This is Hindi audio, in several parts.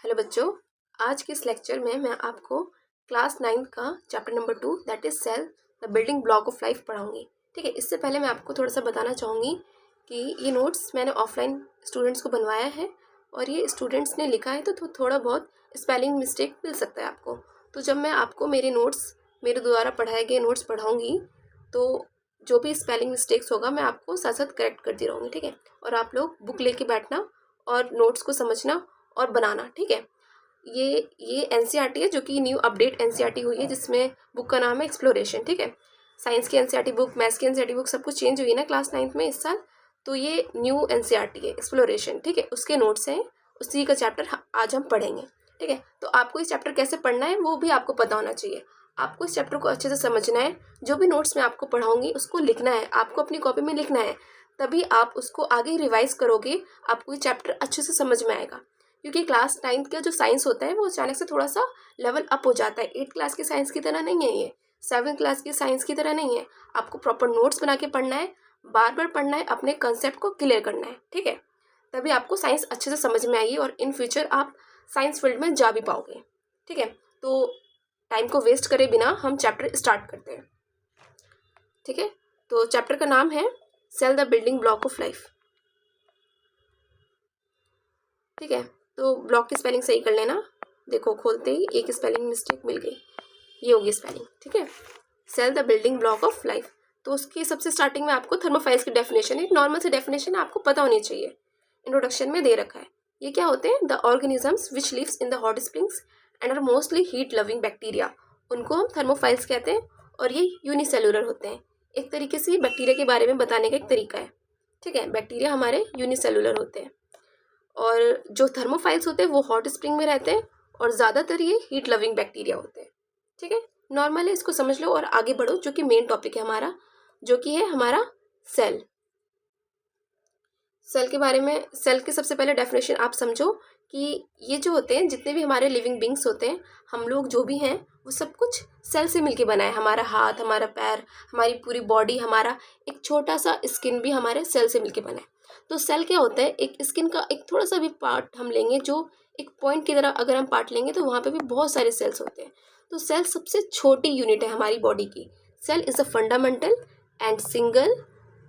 हेलो बच्चों, आज के इस लेक्चर में मैं आपको क्लास 9 का chapter number 2 that is cell the building block of life पढ़ाऊंगी। ठीक है, इससे पहले मैं आपको थोड़ा सा बताना चाहूँगी कि ये नोट्स मैंने ऑफलाइन स्टूडेंट्स को बनवाया है और ये स्टूडेंट्स ने लिखा है तो थोड़ा बहुत स्पेलिंग मिस्टेक मिल सकता है आपको। तो जब मैं आपको मेरे नोट्स मेरे द्वारा पढ़ाए गए नोट्स पढ़ाऊँगी तो जो भी स्पेलिंग मिस्टेक्स होगा मैं आपको साथ साथ करेक्ट करती रहूँगी। ठीक है, और आप लोग बुक लेके बैठना और नोट्स को समझना और बनाना। ठीक है, ये एनसीईआरटी है जो कि न्यू अपडेट एनसीईआरटी हुई है, जिसमें बुक का नाम है एक्सप्लोरेशन। ठीक है, साइंस की एनसीईआरटी बुक, मैथ्स की एनसीईआरटी बुक सब कुछ चेंज हुई है ना क्लास 9 में इस साल, तो ये न्यू एनसीईआरटी है एक्सप्लोरेशन। ठीक है, उसके नोट्स हैं, उसी का चैप्टर आज हम पढ़ेंगे। ठीक है, तो आपको इस चैप्टर कैसे पढ़ना है वो भी आपको पता होना चाहिए। आपको इस चैप्टर को अच्छे से समझना है, जो भी नोट्स मैं आपको पढ़ाऊंगी उसको लिखना है, आपको अपनी कॉपी में लिखना है, तभी आप उसको आगे रिवाइज करोगे, आपको ये चैप्टर अच्छे से समझ में आएगा। क्योंकि क्लास 9 का जो साइंस होता है वो अचानक से थोड़ा सा लेवल अप हो जाता है। 8 क्लास की साइंस की तरह नहीं है, ये 7 क्लास की साइंस की तरह नहीं है। आपको प्रॉपर नोट्स बना के पढ़ना है, बार बार पढ़ना है, अपने कंसेप्ट को क्लियर करना है। ठीक है, तभी आपको साइंस अच्छे से समझ में आएगी और इन फ्यूचर आप साइंस फील्ड में जा भी पाओगे। ठीक है, तो टाइम को वेस्ट करे बिना हम चैप्टर स्टार्ट करते हैं। ठीक है, तो चैप्टर का नाम है cell the building block of life. ठीक है, तो ब्लॉक की स्पेलिंग सही कर लेना। देखो, खोलते ही एक स्पेलिंग मिस्टेक मिल गई, ये होगी स्पेलिंग। ठीक है, cell the building block of life. तो उसकी सबसे स्टार्टिंग में आपको थर्मोफाइल्स की डेफिनेशन, एक नॉर्मल सी डेफिनेशन आपको पता होनी चाहिए, इंट्रोडक्शन में दे रखा है। ये क्या होते हैं? The organisms which lives in the hot springs and are mostly heat loving bacteria, उनको हम थर्मोफाइल्स कहते हैं और ये यूनिसेलुलर होते हैं। एक तरीके से बैक्टीरिया के बारे में बताने का एक तरीका है। ठीक है, बैक्टीरिया हमारे यूनिसेलुलर होते हैं और जो थर्मोफाइल्स होते हैं वो हॉट स्प्रिंग में रहते हैं और ज़्यादातर ये हीट लविंग बैक्टीरिया होते हैं। ठीक है, नॉर्मल है, इसको समझ लो और आगे बढ़ो, जो कि मेन टॉपिक है हमारा, जो कि है हमारा सेल। सेल के बारे में, सेल के सबसे पहले डेफिनेशन आप समझो कि ये जो होते हैं, जितने भी हमारे लिविंग बींग्स होते हैं, हम लोग जो भी हैं वो सब कुछ सेल से मिलके बना है। हमारा हाथ, हमारा पैर, हमारी पूरी बॉडी, हमारा एक छोटा सा स्किन भी हमारे सेल से मिलके बना है। तो सेल क्या होता है? एक स्किन का एक थोड़ा सा भी पार्ट हम लेंगे, जो एक पॉइंट की तरह अगर हम पार्ट लेंगे तो वहाँ पे भी बहुत सारे सेल्स होते हैं। तो सेल सबसे छोटी यूनिट है हमारी बॉडी की। Cell is a fundamental and single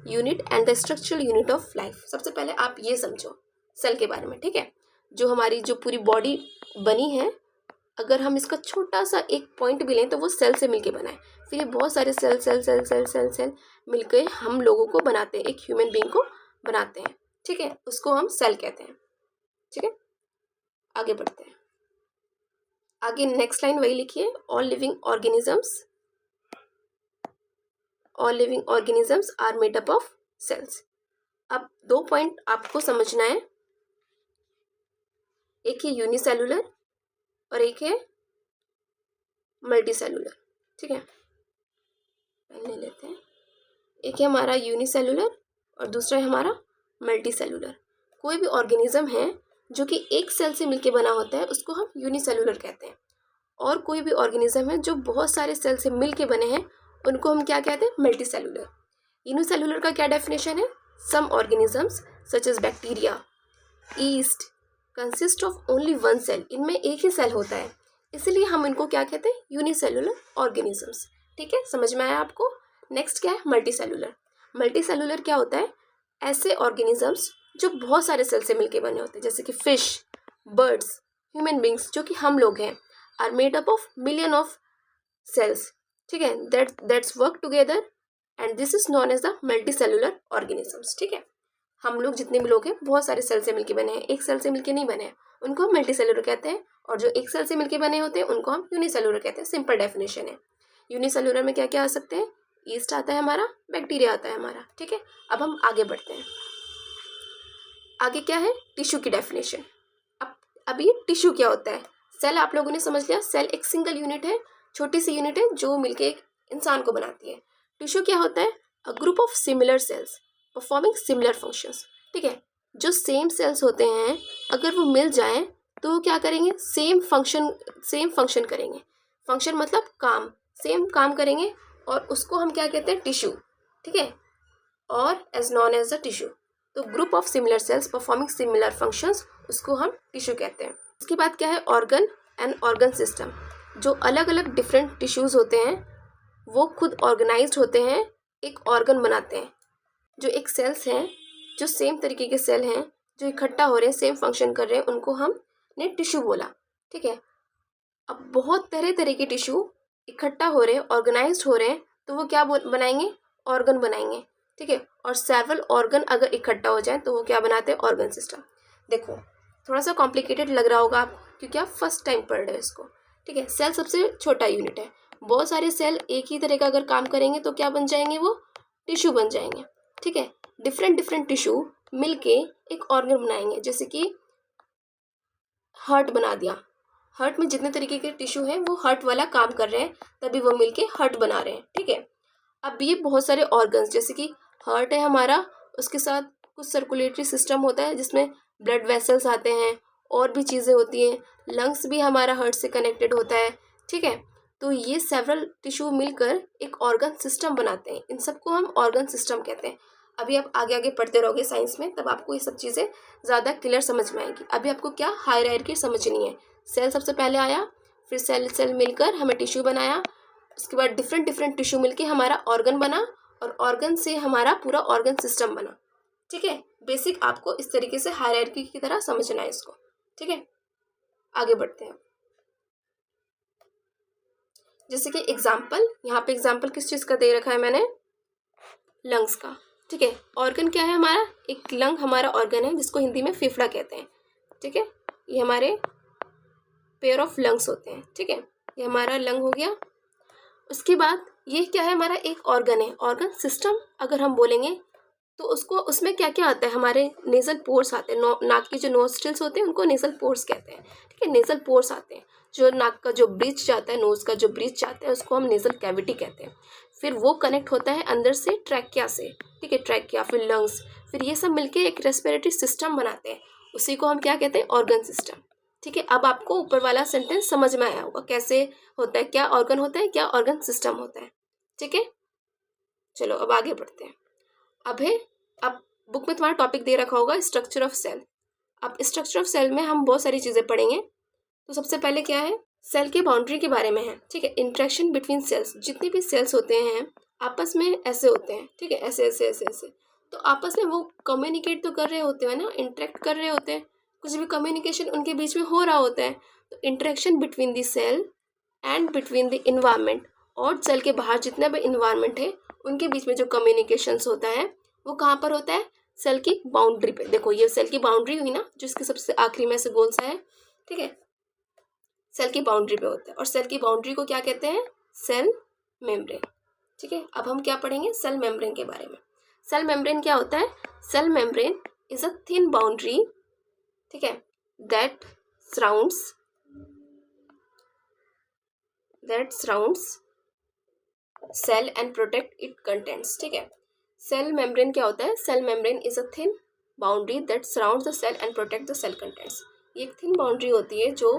unit and the structural unit of life. सबसे पहले आप ये समझो सेल के बारे में। ठीक है, जो हमारी जो पूरी बॉडी बनी है, अगर हम इसका छोटा सा एक पॉइंट भी लें तो वो सेल से मिलके बना है। फिर ये बहुत सारे cell cell cell cell cell cell मिलकर हम लोगों को बनाते हैं, एक ह्यूमन बीइंग को बनाते हैं। ठीक है, उसको हम सेल कहते हैं। ठीक है, आगे बढ़ते हैं। आगे नेक्स्ट लाइन वही लिखिए, all living organisms are made up of cells. अब 2 पॉइंट आपको समझना है, एक है यूनिसेलुलर और एक है मल्टी सेलुलर। ठीक है, पहले लेते हैं। एक है हमारा यूनिसेलुलर और दूसरा है हमारा मल्टी सेलुलर। कोई भी ऑर्गेनिज्म है जो कि एक सेल से मिलके बना होता है उसको हम यूनिसेलुलर कहते हैं, और कोई भी ऑर्गेनिज्म है जो बहुत सारे सेल से मिलके बने हैं उनको हम क्या कहते हैं? Multi cellular. यूनिसेलुलर का क्या डेफिनेशन है? Some organisms such as bacteria, yeast consist of only one cell. इनमें एक ही सेल होता है, इसलिए हम इनको क्या कहते हैं? Unicellular organisms. ठीक है, समझ में आया आपको? नेक्स्ट क्या है? Multi cellular. मल्टी सेलुलर क्या होता है? ऐसे ऑर्गेनिजम्स जो बहुत सारे सेल से मिलके बने होते हैं, जैसे कि फिश, बर्ड्स, ह्यूमन बींग्स जो कि हम लोग हैं, are made up of million of cells. ठीक है, that's work together and this is known as the multicellular organisms. ठीक है, हम लोग जितने भी लोग हैं बहुत सारे सेल से मिलके बने हैं, एक सेल से मिलके नहीं बने हैं, उनको हम मल्टी सेलुलर कहते हैं, और जो एक सेल से मिलके बने होते हैं उनको हम यूनिसेलुलर कहते हैं। सिंपल डेफिनेशन है। यूनिसेलुलर में क्या क्या आ सकते हैं? ईस्ट आता है हमारा, बैक्टीरिया आता है हमारा। ठीक है, अब हम आगे बढ़ते हैं। आगे क्या है? टिश्यू की डेफिनेशन। अब ये टिश्यू क्या होता है? सेल आप लोगों ने समझ लिया, सेल एक सिंगल यूनिट है, छोटी सी यूनिट है जो मिलके एक इंसान को बनाती है। टिश्यू क्या होता है? A group of similar cells performing similar functions. ठीक है, जो सेम सेल्स होते हैं अगर वो मिल जाएं तो वो क्या करेंगे? सेम फंक्शन करेंगे। फंक्शन मतलब काम, सेम काम करेंगे और उसको हम क्या कहते हैं? टिश्यू। ठीक है, और as known as a tissue. तो group of similar cells performing similar functions, उसको हम टिश्यू कहते हैं। उसके बाद क्या है, ऑर्गन एंड ऑर्गन सिस्टम। जो अलग अलग डिफरेंट टिश्यूज़ होते हैं वो खुद ऑर्गेनाइज्ड होते हैं, एक ऑर्गन बनाते हैं। जो एक सेल्स हैं, जो सेम तरीके के सेल हैं, जो इकट्ठा हो रहे हैं, सेम फंक्शन कर रहे हैं, उनको हमने टिश्यू बोला। ठीक है, अब बहुत तरह तरह के टिश्यू इकट्ठा हो रहे हैं, ऑर्गेनाइज्ड हो रहे हैं, तो वो क्या बनाएंगे, ऑर्गन बनाएंगे। ठीक है, और सेवरल ऑर्गन अगर इकट्ठा हो जाए तो वो क्या बनाते हैं, ऑर्गन सिस्टम। देखो थोड़ा सा कॉम्प्लिकेटेड लग रहा होगा आपको क्योंकि आप फर्स्ट टाइम पढ़ रहे हो इसको। ठीक है, सेल सबसे छोटा यूनिट है। बहुत सारे सेल एक ही तरह का अगर काम करेंगे तो क्या बन जाएंगे, वो टिश्यू बन जाएंगे। ठीक है, डिफरेंट डिफरेंट टिश्यू मिलके एक ऑर्गन बनाएंगे। जैसे कि हार्ट बना दिया, हार्ट में जितने तरीके के टिश्यू हैं वो हार्ट वाला काम कर रहे हैं, तभी वो मिलके हार्ट बना रहे हैं। ठीक है, अब ये बहुत सारे ऑर्गन्स, जैसे कि हार्ट है हमारा, उसके साथ कुछ सर्कुलेटरी सिस्टम होता है जिसमें ब्लड वेसल्स आते हैं, और भी चीज़ें होती हैं। लंग्स भी हमारा हार्ट से कनेक्टेड होता है। ठीक है, तो ये सेवरल टिश्यू मिलकर एक ऑर्गन सिस्टम बनाते हैं। इन सबको हम ऑर्गन सिस्टम कहते हैं। अभी आप आगे आगे पढ़ते रहोगे साइंस में, तब आपको ये सब चीज़ें ज़्यादा क्लियर समझ में आएगी। अभी आपको क्या हायरार्की समझनी है। सेल सबसे पहले आया, फिर सेल सेल मिलकर हमें टिश्यू बनाया, उसके बाद डिफरेंट डिफरेंट टिश्यू मिलके हमारा ऑर्गन बना, और ऑर्गन से हमारा पूरा ऑर्गन सिस्टम बना। ठीक है, बेसिक आपको इस तरीके से हायरार्की की तरह समझना है इसको। ठीक है, आगे बढ़ते हैं। जैसे कि एग्जाम्पल, यहाँ पे एग्जाम्पल किस चीज़ का दे रखा है मैंने, लंग्स का। ठीक है, ऑर्गन क्या है हमारा, एक लंग हमारा ऑर्गन है जिसको हिंदी में फेफड़ा कहते हैं। ठीक है, ये हमारे पेयर ऑफ लंग्स होते हैं। ठीक है, ये हमारा लंग हो गया। उसके बाद ये क्या है, हमारा एक ऑर्गन है। ऑर्गन सिस्टम अगर हम बोलेंगे तो उसको, उसमें क्या क्या आता है, हमारे नेजल पोर्स आते हैं। नाक के जो नोस्ट्रिल्स होते हैं उनको नेजल पोर्स कहते हैं। ठीक है, नेजल पोर्स आते हैं। जो नाक का जो ब्रिज जाता है, नोज का जो ब्रिज जाता है, उसको हम नेजल कैविटी कहते हैं। फिर वो कनेक्ट होता है अंदर से ट्रैकिया से। ठीक है, ट्रैकिया, फिर लंग्स, फिर ये सब मिलके एक रेस्पिरेटरी सिस्टम बनाते हैं। उसी को हम क्या कहते हैं, ऑर्गन सिस्टम। ठीक है, अब आपको ऊपर वाला सेंटेंस समझ में आया होगा कैसे होता है, क्या ऑर्गन होता है, क्या ऑर्गन सिस्टम होता है। ठीक है, चलो अब आगे बढ़ते हैं। अब बुक में तुम्हारा टॉपिक दे रखा होगा स्ट्रक्चर ऑफ सेल। अब स्ट्रक्चर ऑफ सेल में हम बहुत सारी चीज़ें पढ़ेंगे। तो सबसे पहले क्या है, सेल की बाउंड्री के बारे में है। ठीक है, इंटरेक्शन बिटवीन सेल्स, जितने भी सेल्स होते हैं आपस में ऐसे होते हैं। ठीक है, ऐसे ऐसे ऐसे ऐसे, तो आपस में वो कम्युनिकेट तो कर रहे होते हैं ना, इंटरेक्ट कर रहे होते हैं, कुछ भी कम्युनिकेशन उनके बीच में हो रहा होता है। तो interaction between the cell and between the environment, और सेल के बाहर जितना भी इन्वायरमेंट है उनके बीच में जो कम्युनिकेशंस होता है वो कहाँ पर होता है, सेल की बाउंड्री पे। देखो ये सेल की बाउंड्री हुई ना, जो इसके सबसे आखिरी में से गोल सा है। ठीक है, सेल की बाउंड्री पे होता है, और सेल की बाउंड्री को क्या कहते हैं, सेल मेम्ब्रेन। ठीक है, अब हम क्या पढ़ेंगे, सेल मेम्ब्रेन के बारे में। सेल मेम्ब्रेन क्या होता है, cell membrane is a thin boundary, ठीक है, that surrounds cell and protect it contents. ठीक है, सेल मेम्ब्रेन क्या होता है, cell membrane is a thin boundary that surrounds the cell and protect the cell contents. ये एक थिन बाउंड्री होती है जो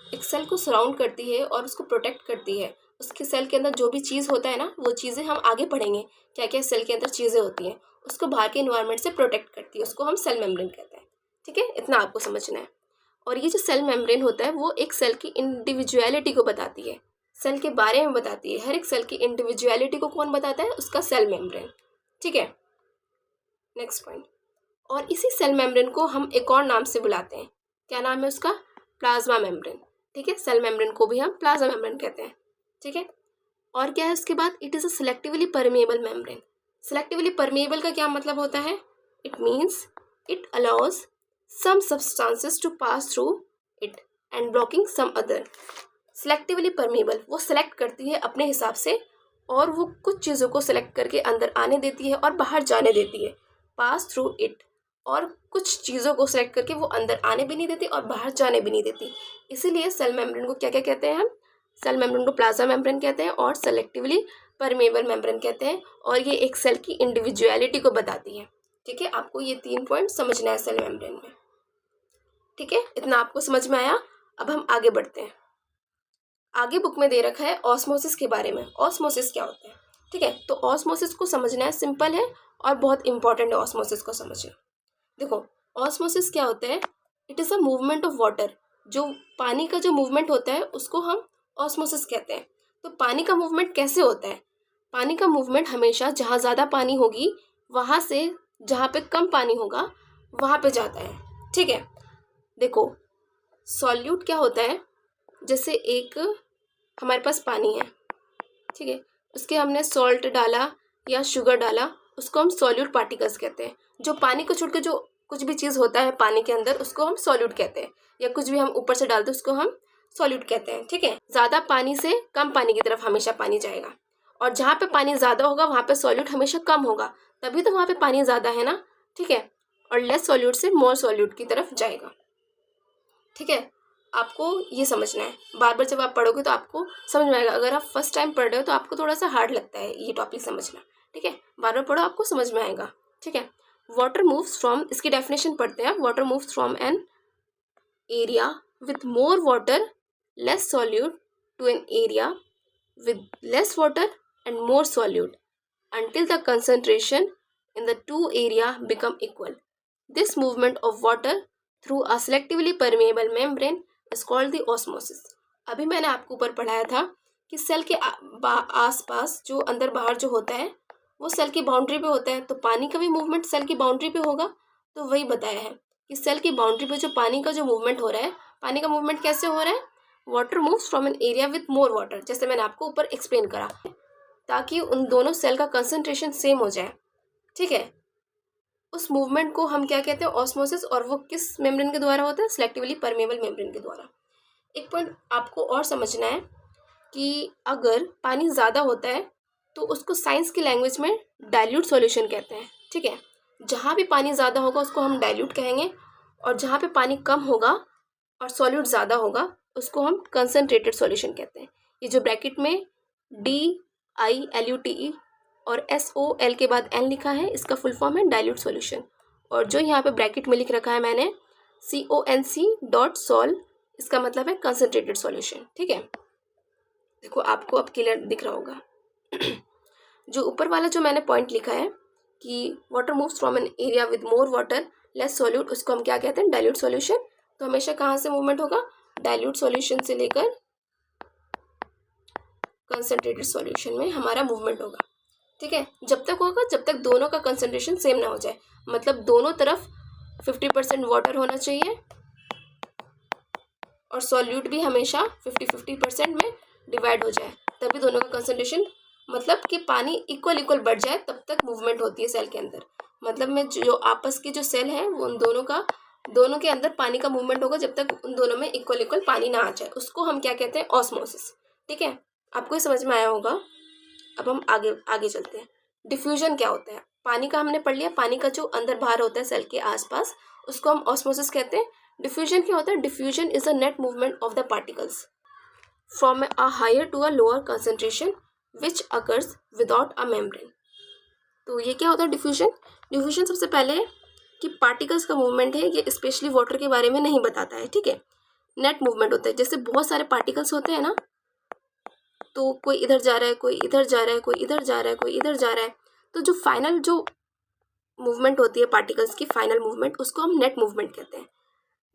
एक सेल को सराउंड करती है और उसको प्रोटेक्ट करती है। उसके सेल के अंदर जो भी चीज़ होता है ना, वो चीज़ें हम आगे पढ़ेंगे क्या क्या सेल के अंदर चीज़ें होती हैं, उसको बाहर के इन्वायरमेंट से प्रोटेक्ट करती है, उसको हम सेल मेम्ब्रेन कहते हैं। ठीक है, इतना आपको समझना है। और ये जो सेल मेम्ब्रेन होता है वो एक सेल की इंडिविजुअलिटी को बताती है, सेल के बारे में बताती है। हर एक सेल की इंडिविजुअलिटी को कौन बताता है, उसका सेल मेम्ब्रेन। ठीक है, नेक्स्ट पॉइंट। और इसी सेल मेम्ब्रेन को हम एक और नाम से बुलाते हैं, क्या नाम है उसका, प्लाज्मा मेम्ब्रेन। ठीक है, सेल मेम्ब्रेन को भी हम प्लाज्मा मेम्ब्रेन कहते हैं। ठीक है, और क्या है उसके बाद, it is a selectively permeable membrane. Selectively permeable का क्या मतलब होता है, it means it allows some substances to pass through it and blocking some other. Selectively permeable, वो सेलेक्ट करती है अपने हिसाब से, और वो कुछ चीज़ों को सेलेक्ट करके अंदर आने देती है और बाहर जाने देती है, पास थ्रू इट। और कुछ चीज़ों को सेलेक्ट करके वो अंदर आने भी नहीं देती और बाहर जाने भी नहीं देती। इसीलिए सेल मेम्ब्रेन को क्या क्या कहते हैं हम, सेल मेम्ब्रेन को प्लाज्मा मेम्ब्रेन कहते हैं और सेलेक्टिवली परमेएबल मेम्ब्रेन कहते हैं। और ये एक सेल की इंडिविजुअलिटी को बताती है। ठीक है, आपको ये 3 पॉइंट समझना है सेल मेम्ब्रेन में। ठीक है, इतना आपको समझ में आया। अब हम आगे बढ़ते हैं। आगे बुक में दे रखा है ऑस्मोसिस के बारे में। ऑस्मोसिस क्या होता है, ठीक है, तो ऑस्मोसिस को समझना है, सिंपल है और बहुत इंपॉर्टेंट है ऑस्मोसिस को समझना। देखो ऑस्मोसिस क्या होता है, it is a movement of water जो पानी का जो मूवमेंट होता है उसको हम ऑस्मोसिस कहते हैं। तो पानी का मूवमेंट कैसे होता है? पानी का मूवमेंट हमेशा जहाँ ज़्यादा पानी होगी वहाँ से जहाँ पे कम पानी होगा वहाँ पे जाता है, ठीक है। देखो सॉल्यूट क्या होता है, जैसे एक हमारे पास पानी है, ठीक है, उसके हमने सॉल्ट डाला या शुगर डाला, उसको हम सॉल्यूट पार्टिकल्स कहते हैं। जो पानी को छोड़ के जो कुछ भी चीज़ होता है पानी के अंदर उसको हम सॉल्यूट कहते हैं, या कुछ भी हम ऊपर से डालते हैं उसको हम सॉल्यूट कहते हैं, ठीक है। ज़्यादा पानी से कम पानी की तरफ हमेशा पानी जाएगा, और जहाँ पे पानी ज़्यादा होगा वहाँ पे सॉल्यूट हमेशा कम होगा, तभी तो वहाँ पे पानी ज़्यादा है ना, ठीक है। और लेस सॉल्यूट से मोर सॉल्यूट की तरफ जाएगा, ठीक है। आपको ये समझना है, बार बार जब आप पढ़ोगे तो आपको समझ में आएगा। अगर आप फर्स्ट टाइम पढ़ रहे हो तो आपको थोड़ा सा हार्ड लगता है ये टॉपिक समझना, ठीक है। बार बार पढ़ो, आपको समझ में आएगा, ठीक है। वाटर मूव्स फ्रॉम, इसकी डेफिनेशन पढ़ते हैं। Water moves from an area with more water less solute to an area with less water and more solute until the concentration in the two area become equal. This movement of water through a selectively permeable membrane is called the osmosis. अभी मैंने आपको ऊपर पढ़ाया था कि सेल के आसपास जो अंदर बाहर जो होता है वो सेल की बाउंड्री पे होता है, तो पानी का भी मूवमेंट सेल की बाउंड्री पे होगा। तो वही बताया है कि सेल की बाउंड्री पे जो पानी का जो मूवमेंट हो रहा है, पानी का मूवमेंट कैसे हो रहा है? Water moves from an area with more water, जैसे मैंने आपको ऊपर एक्सप्लेन करा, ताकि उन दोनों सेल का कंसंट्रेशन सेम हो जाए, ठीक है। उस मूवमेंट को हम क्या कहते हैं? ऑस्मोसिस। और वो किस मेम्ब्रेन के द्वारा होता है? सिलेक्टिवली परमेबल मेम्ब्रेन के द्वारा। एक पॉइंट आपको और समझना है कि अगर पानी ज़्यादा होता है तो उसको साइंस की लैंग्वेज में डाइल्यूट सॉल्यूशन कहते हैं, ठीक है। जहाँ भी पानी ज़्यादा होगा उसको हम डाइल्यूट कहेंगे, और जहाँ पे पानी कम होगा और सॉल्यूट ज़्यादा होगा उसको हम कंसनट्रेटेड सॉल्यूशन कहते हैं। ये जो ब्रैकेट में DILUTE और SOL के बाद N लिखा है, इसका फुल फॉर्म है डाइल्यूट सॉल्यूशन। और जो यहाँ पे ब्रैकेट में लिख रखा है मैंने CONC.SOL, इसका मतलब है कंसनट्रेटेड सॉल्यूशन, ठीक है। देखो आपको अब क्लियर दिख रहा होगा। जो ऊपर वाला जो मैंने पॉइंट लिखा है कि water moves from an area with more water less solute, उसको हम क्या कहते हैं? Dilute solution. तो हमेशा कहाँ से मूवमेंट होगा? डाइल्यूट सॉल्यूशन से लेकर कंसनट्रेटेड सॉल्यूशन में हमारा मूवमेंट होगा, ठीक है। जब तक होगा जब तक दोनों का कंसंट्रेशन सेम ना हो जाए, मतलब दोनों तरफ 50% वाटर होना चाहिए और सॉल्यूट भी हमेशा 50-50% में डिवाइड हो जाए, तभी दोनों का कंसंट्रेशन, मतलब कि पानी इक्वल बढ़ जाए, तब तक मूवमेंट होती है सेल के अंदर। मतलब में जो आपस की जो सेल है वो उन दोनों के अंदर पानी का मूवमेंट होगा जब तक उन दोनों में इक्वल पानी ना आ जाए, उसको हम क्या कहते हैं? ऑस्मोसिस, ठीक है। आपको ये समझ में आया होगा। अब हम आगे चलते हैं। डिफ्यूजन क्या होता है? पानी का हमने पढ़ लिया, पानी का जो अंदर बाहर होता है सेल के आसपास उसको हम ऑस्मोसिस कहते हैं। डिफ्यूजन क्या होता है? Diffusion is a net movement of the particles from a higher to a lower concentration which occurs without a membrane. तो ये क्या होता है डिफ्यूजन? डिफ्यूजन सबसे पहले कि पार्टिकल्स का मूवमेंट है, ये स्पेशली वाटर के बारे में नहीं बताता है, ठीक है। नेट मूवमेंट होता है, जैसे बहुत सारे पार्टिकल्स होते हैं ना, तो कोई इधर जा रहा है, कोई इधर जा रहा है, कोई इधर जा रहा है, कोई इधर जा रहा है, तो जो फाइनल जो मूवमेंट होती है पार्टिकल्स की, फाइनल मूवमेंट, उसको हम नेट मूवमेंट कहते हैं।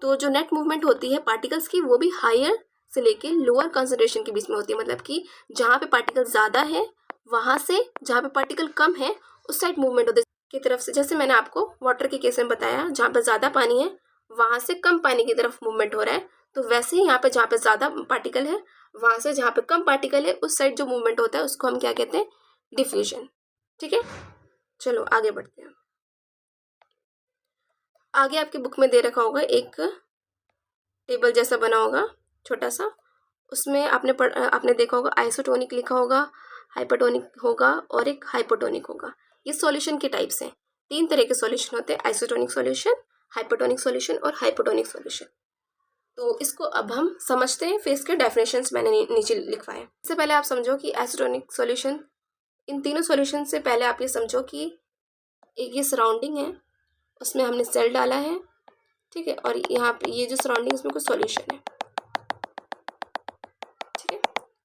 तो जो नेट मूवमेंट होती है पार्टिकल्स की वो भी हायर से लेके लोअर कंसंट्रेशन के बीच में होती है, मतलब कि जहाँ पे पार्टिकल ज़्यादा है वहाँ से जहाँ पे पार्टिकल कम है उस साइड मूवमेंट होती है की तरफ से। जैसे मैंने आपको वाटर के केस में बताया, जहाँ पे ज़्यादा पानी है वहाँ से कम पानी की तरफ मूवमेंट हो रहा है, तो वैसे ही यहाँ पे जहाँ पे ज़्यादा पार्टिकल है वहाँ से जहाँ पे कम पार्टिकल है उस साइड जो मूवमेंट होता है उसको हम क्या कहते हैं? डिफ्यूजन, ठीक है। चलो आगे बढ़ते हैं। आगे आपकी बुक में दे रखा होगा एक टेबल जैसा बना होगा छोटा सा, उसमें आपने देखा होगा आइसोटोनिक लिखा होगा, हाइपरटोनिक होगा और एक हाइपोटोनिक होगा। ये सॉल्यूशन के टाइप्स हैं। 3 तरह के सॉल्यूशन होते हैं, आइसोटोनिक सॉल्यूशन, हाइपरटोनिक सॉल्यूशन और हाइपोटोनिक सॉल्यूशन। तो इसको अब हम समझते हैं, फिर इसके डेफिनेशंस मैंने नीचे लिखवाए। इससे पहले आप समझो कि आइसोटोनिक सॉल्यूशन, इन तीनों सॉल्यूशन से पहले आप ये समझो कि एक ये सराउंडिंग है, उसमें हमने सेल डाला है, ठीक है, और यहाँ पे ये जो सराउंडिंग इसमें कुछ सॉल्यूशन है, ठीक है।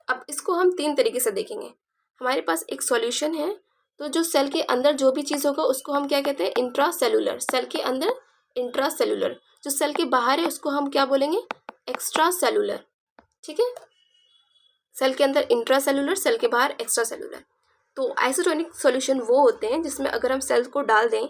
अब इसको हम 3 तरीके से देखेंगे। हमारे पास एक सॉल्यूशन है, तो जो सेल के अंदर जो भी चीज़ होगा उसको हम क्या कहते हैं? Intra cellular. सेल के अंदर इंट्रा सेलुलर। जो सेल के बाहर है उसको हम क्या बोलेंगे? एक्स्ट्रा सेलुलर, ठीक है। सेल के अंदर इंट्रा सेलुलर, सेल के बाहर एक्स्ट्रा सेलुलर। तो आइसोटोनिक सॉल्यूशन वो होते हैं जिसमें अगर हम सेल्स को डाल दें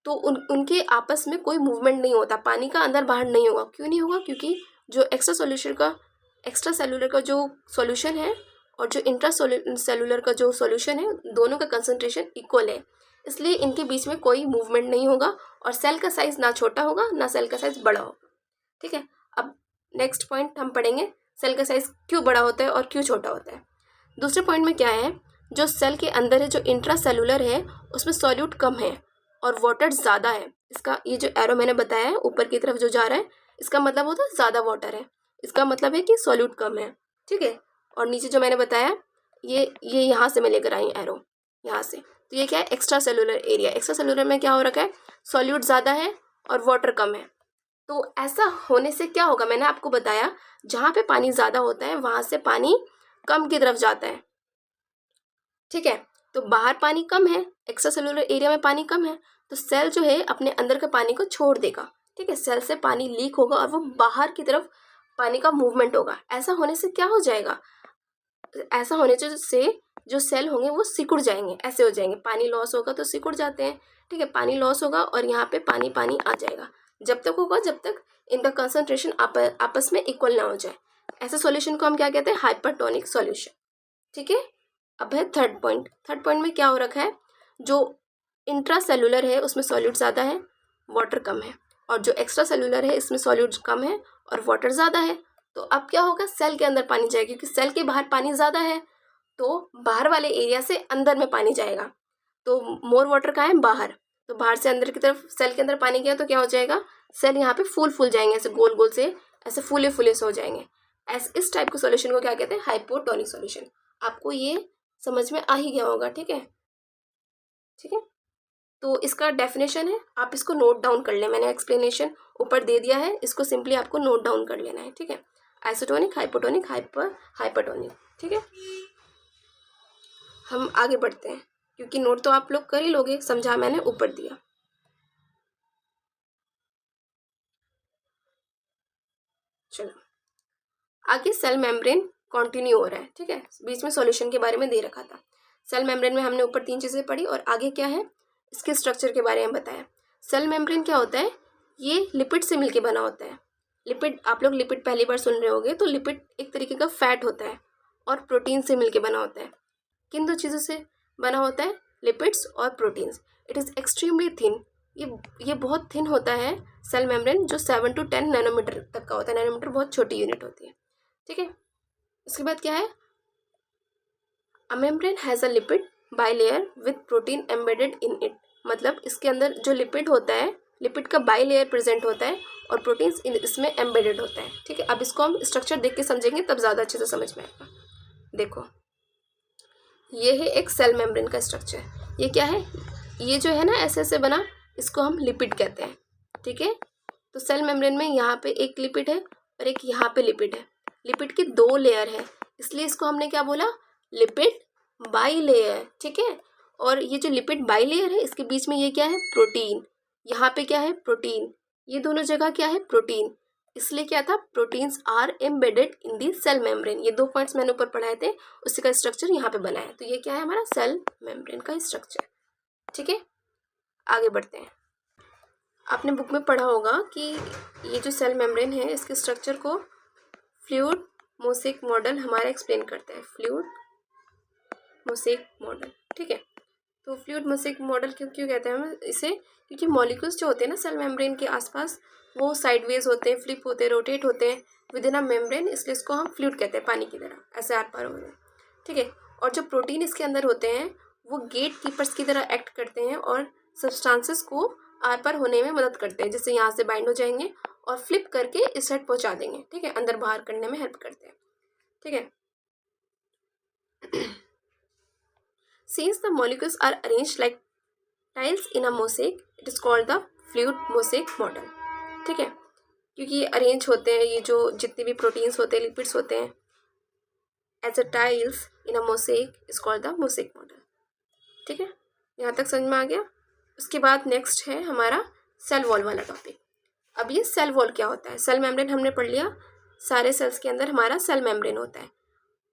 तो उनके आपस में कोई मूवमेंट नहीं होता, पानी का अंदर बाहर नहीं होगा। क्यों नहीं होगा? क्योंकि जो एक्स्ट्रा सेलुलर का जो सॉल्यूशन है और जो इंट्रा सेलुलर का जो सॉल्यूशन है, दोनों का कंसंट्रेशन इक्वल है, इसलिए इनके बीच में कोई मूवमेंट नहीं होगा और सेल का साइज ना छोटा होगा ना सेल का साइज बड़ा होगा, ठीक है। अब नेक्स्ट पॉइंट हम पढ़ेंगे, सेल का साइज क्यों बड़ा होता है और क्यों छोटा होता है। दूसरे पॉइंट में क्या है, जो सेल के अंदर है, जो इंट्रा सेलुलर है, उसमें सॉल्यूट कम है और वाटर ज़्यादा है। इसका ये जो एरो मैंने बताया है ऊपर की तरफ जो जा रहा है, इसका मतलब होता है ज़्यादा वाटर है, इसका मतलब है कि सॉल्यूट कम है, ठीक है। और नीचे जो मैंने बताया ये यहाँ से मैं लेकर आई एरो, यहाँ से, तो ये क्या है, extra cellular area. Extra cellular में क्या हो रखा है, सॉल्यूट ज़्यादा है और वाटर कम है। तो ऐसा होने से क्या होगा, मैंने आपको बताया जहाँ पे पानी ज़्यादा होता है वहाँ से पानी कम की तरफ जाता है, ठीक है। तो बाहर पानी कम है, एक्स्ट्रा सेलुलर एरिया में पानी कम है, तो सेल जो है अपने अंदर के पानी को छोड़ देगा, ठीक है। सेल से पानी लीक होगा और वो बाहर की तरफ पानी का मूवमेंट होगा। ऐसा होने से क्या हो जाएगा, ऐसा होने से जो सेल होंगे वो सिकुड़ जाएंगे, ऐसे हो जाएंगे। पानी लॉस होगा तो सिकुड़ जाते हैं, ठीक है। पानी लॉस होगा और यहाँ पे पानी पानी आ जाएगा। जब तक होगा जब तक इनका कंसंट्रेशन आपस में इक्वल ना हो जाए। ऐसे सॉल्यूशन को हम क्या कहते हैं, हाइपरटोनिक सॉल्यूशन, ठीक है। अब है थर्ड पॉइंट। थर्ड पॉइंट में क्या हो रखा है, जो इंट्रा सेलुलर है उसमें सॉल्यूट ज़्यादा है, वाटर कम है, और जो एक्स्ट्रा सेलुलर है इसमें सॉल्यूट कम है और वाटर ज़्यादा है। तो अब क्या होगा, सेल के अंदर पानी जाएगा, क्योंकि सेल के बाहर पानी ज़्यादा है तो बाहर वाले एरिया से अंदर में पानी जाएगा। तो मोर वाटर कहाँ है, बाहर। तो बाहर से अंदर की तरफ सेल के अंदर पानी गया तो क्या हो जाएगा, सेल यहाँ पे फूल जाएंगे, ऐसे गोल गोल से, ऐसे फूले से हो जाएंगे। इस टाइप के सॉल्यूशन को क्या कहते हैं, हाइपोटोनिक सॉल्यूशन। आपको ये समझ में आ ही गया होगा, ठीक है, ठीक है। तो इसका डेफिनेशन है, आप इसको नोट डाउन कर लें, मैंने एक्सप्लेनेशन ऊपर दे दिया है, इसको सिंपली आपको नोट डाउन कर लेना है, ठीक है। आइसोटोनिक, हाइपोटोनिक, हाइपरटोनिक, ठीक है। हम आगे बढ़ते हैं, क्योंकि नोट तो आप लोग कर ही लोगे, समझा मैंने ऊपर दिया। चलो आगे, सेल मेम्ब्रेन कंटिन्यू हो रहा है, ठीक है। बीच में सॉल्यूशन के बारे में दे रखा था। सेल मेम्ब्रेन में हमने ऊपर 3 चीज़ें पढ़ी और आगे क्या है, इसके स्ट्रक्चर के बारे में बताया। सेल मेम्ब्रेन क्या होता है, ये लिपिड से मिलके बना होता है। लिपिड, आप लोग लिपिड पहली बार सुन रहे होगे, तो लिपिड एक तरीके का फैट होता है और प्रोटीन से मिलके बना होता है। किन 2 चीज़ों से बना होता है, लिपिड्स और proteins. It is extremely thin, ये बहुत थिन होता है सेल मेम्ब्रेन, जो 7 to 10 नैनोमीटर तक का होता है। नैनोमीटर बहुत छोटी यूनिट होती है, ठीक है। इसके बाद क्या है, a membrane has a lipid bilayer with protein embedded in it. मतलब इसके अंदर जो लिपिड होता है, लिपिड का बाइलेयर प्रेजेंट होता है और प्रोटीन्स इसमें एम्बेडेड होता है, ठीक है। अब इसको हम स्ट्रक्चर देख के समझेंगे तब ज़्यादा अच्छे से समझ में आएगा। देखो, ये है एक सेल मेम्ब्रेन का स्ट्रक्चर। ये क्या है, ये जो है ना ऐसे ऐसे बना, इसको हम लिपिड कहते हैं, ठीक है। तो सेल मेम्ब्रेन में यहाँ पे एक लिपिड है और एक यहाँ पे लिपिड है। लिपिड की 2 लेयर है, इसलिए इसको हमने क्या बोला, लिपिड बाइलेयर, ठीक है। और ये जो लिपिड बाइलेयर है, इसके बीच में ये क्या है, प्रोटीन। यहाँ पे क्या है, प्रोटीन। ये दोनों जगह क्या है, प्रोटीन। इसलिए क्या था, proteins are embedded in the cell membrane. ये 2 पॉइंट्स मैंने ऊपर पढ़ाए थे, उसी का स्ट्रक्चर यहाँ पे बना है। तो ये क्या है, हमारा सेल मेम्ब्रेन का स्ट्रक्चर, ठीक है। आगे बढ़ते हैं। आपने बुक में पढ़ा होगा कि ये जो सेल मेम्ब्रेन है, इसके स्ट्रक्चर को फ्लूइड मोसेक मॉडल हमारा एक्सप्लेन करता है। फ्लूइड मोसेक मॉडल, ठीक है। तो फ्लूइड मोसेक मॉडल क्यों कहते हैं हम इसे, क्योंकि मॉलिक्यूल्स जो होते हैं ना सेल मेम्ब्रेन के आसपास, वो साइडवेज होते हैं, फ्लिप होते हैं, रोटेट होते हैं विद इन अ मेम्ब्रेन, इसलिए इसको हम फ्लूइड कहते हैं, पानी की तरह ऐसे आर पार हो रहे हैं, ठीक है। और जो प्रोटीन इसके अंदर होते हैं वो गेट कीपर्स की तरह एक्ट करते हैं और सब्सटेंसेस को आर पार होने में मदद करते हैं। जैसे यहाँ से बाइंड हो जाएंगे और फ्लिप करके इस साइड पहुँचा देंगे, ठीक है, अंदर बाहर करने में हेल्प करते हैं, ठीक है। Since the molecules are arranged like tiles in a mosaic, it is called the fluid mosaic model, ठीक है। क्योंकि ये अरेंज होते हैं, ये जो जितने भी प्रोटीन्स होते हैं, लिपिड्स होते हैं, as a tiles in a mosaic is called the mosaic model, ठीक है। यहाँ तक समझ में आ गया। उसके बाद नेक्स्ट है हमारा सेल वॉल वाला टॉपिक। अब ये सेल वॉल क्या होता है? सेल मेम्ब्रेन हमने पढ़ लिया, सारे सेल्स के अंदर हमारा सेल मेम्ब्रेन होता है,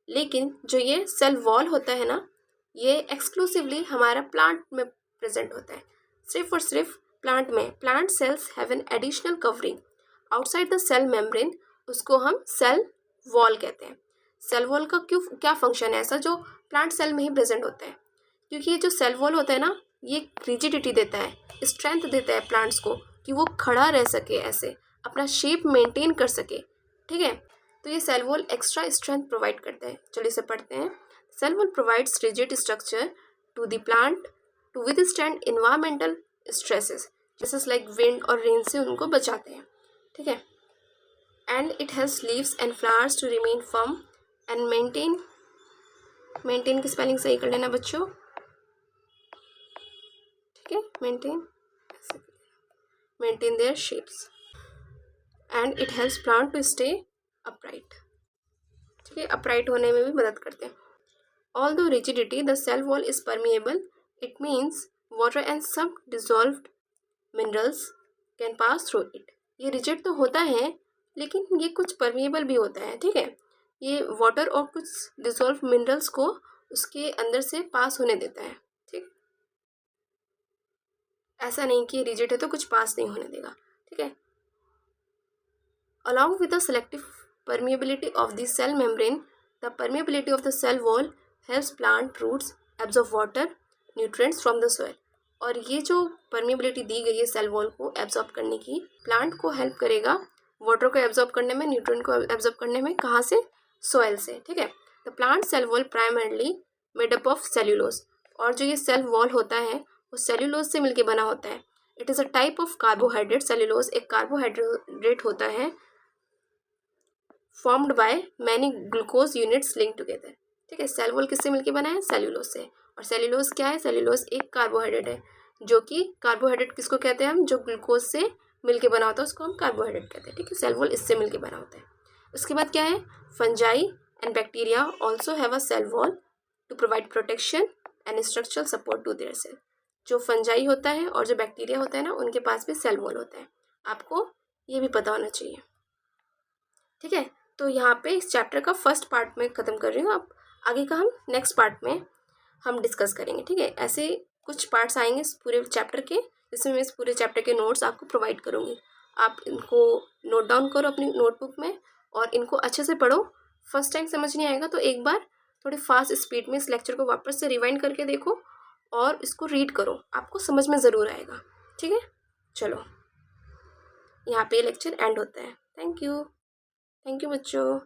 लेकिन जो ये सेल वॉल होता है ना, ये एक्सक्लूसिवली हमारा प्लांट में प्रेजेंट होता है, सिर्फ और सिर्फ प्लांट में। Plant cells have an additional covering outside the cell membrane, उसको हम सेल वॉल कहते हैं। सेल वॉल का क्या फंक्शन है ऐसा जो प्लांट सेल में ही प्रेजेंट होता है? क्योंकि ये जो सेल वॉल होता है ना, ये रिजिडिटी देता है, स्ट्रेंथ देता है प्लांट्स को कि वो खड़ा रह सके, ऐसे अपना शेप मेंटेन कर सके, ठीक है। तो ये cell wall extra strength provide करता है। चलिए इसे पढ़ते हैं। Cell wall provides rigid structure to the plant to withstand environmental stresses, जैसे लाइक विंड और रेन से उनको बचाते हैं, ठीक है। And it helps leaves and flowers to remain firm and maintain की स्पेलिंग सही कर लेना बच्चों, ठीक है। Maintain their shapes and it helps plant to stay upright, ठीक है। अपराइट होने में भी मदद करते हैं। Although rigidity the cell wall is permeable, it means water and some dissolved minerals can pass through it. ये रिजिड तो होता है, लेकिन ये कुछ परमिएबल भी होता है, ठीक है। ये वाटर और कुछ डिजॉल्व मिनरल्स को उसके अंदर से पास होने देता है, ठीक। ऐसा नहीं कि रिजिड है तो कुछ पास नहीं होने देगा, ठीक है। Along with the selective permeability of the cell membrane, the permeability of the cell wall helps plant roots absorb water, nutrients from the soil. और ये जो परमिएबिलिटी दी गई है सेल वॉल को एब्जॉर्ब करने की, प्लांट को हेल्प करेगा वाटर को एब्जॉर्ब करने में, न्यूट्रिएंट को एब्जॉर्ब करने में। कहाँ से? सॉइल से, ठीक है। The plant cell wall primarily made up of cellulose, और जो ये सेल वॉल होता है वो सेल्यूलोज से मिलकर बना होता है। It is a type of carbohydrate. Cellulose एक कार्बोहाइड्रेट होता है formed by many glucose units link together, ठीक है। सेल वॉल किससे मिलके बना है? सेल्यूलोज से। और सेल्यूलोज क्या है? सेल्यूलोज एक कार्बोहाइड्रेट है, जो कि कार्बोहाइड्रेट किसको कहते हैं हम? जो ग्लूकोज से मिलके बना होता है उसको हम कार्बोहाइड्रेट कहते हैं, ठीक है। सेल वॉल इससे मिलके बना होता है। उसके बाद क्या है? Fungi and bacteria also have a cell wall to provide protection and structural support to their cell. जो फंजाई होता है और जो बैक्टीरिया होता है ना, उनके पास भी सेल वॉल होता है। आपको ये भी पता होना चाहिए, ठीक है। तो यहाँ पे इस चैप्टर का फर्स्ट पार्ट में ख़त्म कर रही हूँ। अब आगे का हम नेक्स्ट पार्ट में हम डिस्कस करेंगे, ठीक है। ऐसे कुछ पार्ट्स आएंगे इस पूरे चैप्टर के, जिसमें मैं इस पूरे चैप्टर के नोट्स आपको प्रोवाइड करूँगी। आप इनको नोट डाउन करो अपनी नोटबुक में और इनको अच्छे से पढ़ो। फर्स्ट टाइम समझ नहीं आएगा तो एक बार थोड़ी फास्ट स्पीड में इस लेक्चर को वापस से रिवाइंड करके देखो और इसको रीड करो, आपको समझ में ज़रूर आएगा, ठीक है। चलो, यहाँ पे लेक्चर एंड होता है। थैंक यू बच्चों।